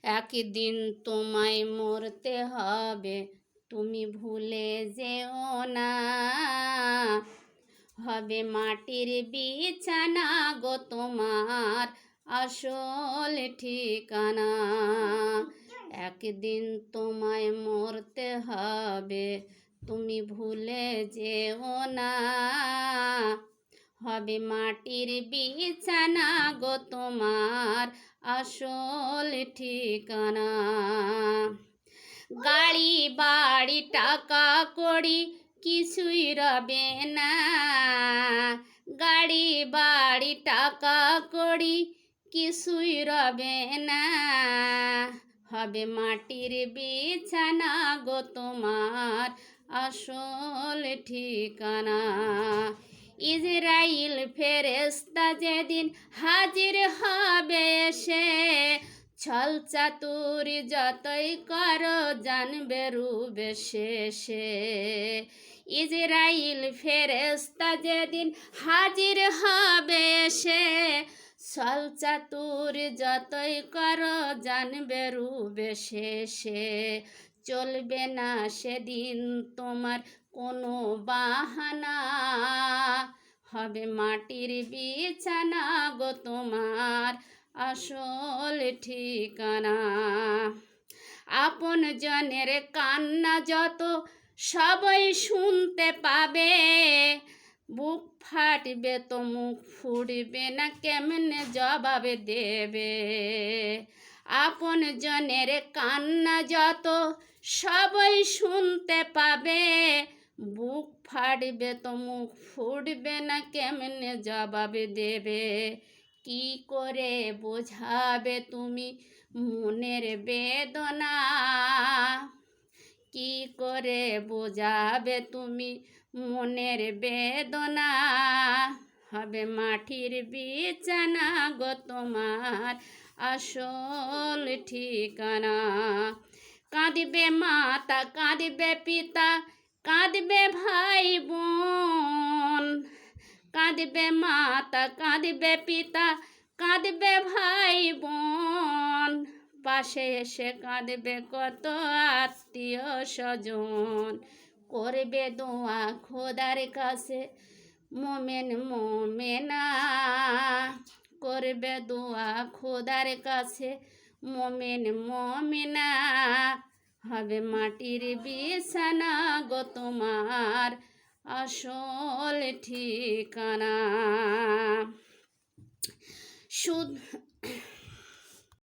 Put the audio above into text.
একদিন তোমায় মরতে হবে, তুমি ভুলে যেও না। হবে মাটির বিছানা গো তোমার আসল ঠিকানা। একদিন তোমায় মরতে হবে, তুমি ভুলে যেও না। হবে মাটির বিছানা গো তোমার আসল ঠিকানা। গাড়ি বাড়ি টাকা কড়ি কিছুই রবে না। গাড়ি বাড়ি টাকা কড়ি কিছুই রবে না। হবে মাটির বিছানা গো তোমার আসল ঠিকানা। ইজরাইল ফেরেশতা যেদিন হাজির হবে এসে, ছল চাতুরি যতই করো জানবে রূপে শেষে। ইজরাইল ফেরেশতা যেদিন হাজির হবে এসে, ছল চাতুরি যতই করো জানবে রূপে শেষে। চলবে না সেদিন তোমার কোনো বাহানা। হবে মাটির বিছানা গো তোমার আসল ঠিকানা। আপন জনের কান্না যত সবাই শুনতে পাবে, বুক ফাটবে তো মুখ ফুটবে না, কেমনে জবাব দেবে। আপন জনের কান্না যত সবাই শুনতে পাবে, বুক ফাটবে তো মুখ ফুটবে না, কেমনে জবাব দেবে। কি করে বোঝাবে তুমি মনের বেদনা। কি করে বোঝাবে তুমি মনের বেদনা। হবে মাটির বিছানা গো তোমার আসল ঠিকানা। কাঁদবে মাতা কাঁদবে পিতা কাঁদবে ভাই বোন। কাঁদবে মাতা কাঁদবে পিতা কাঁদবে ভাই বোন। পাশে এসে কাঁদবে কত আত্মীয় স্বজন। করবে দোয়া খোদার কাছে মোমেন মোমেনা। করবে দোয়া খোদার কাছে মোমেন মোমেনা। হবে মাটির বিছানা গো তোমার আসল ঠিকানা। শুধু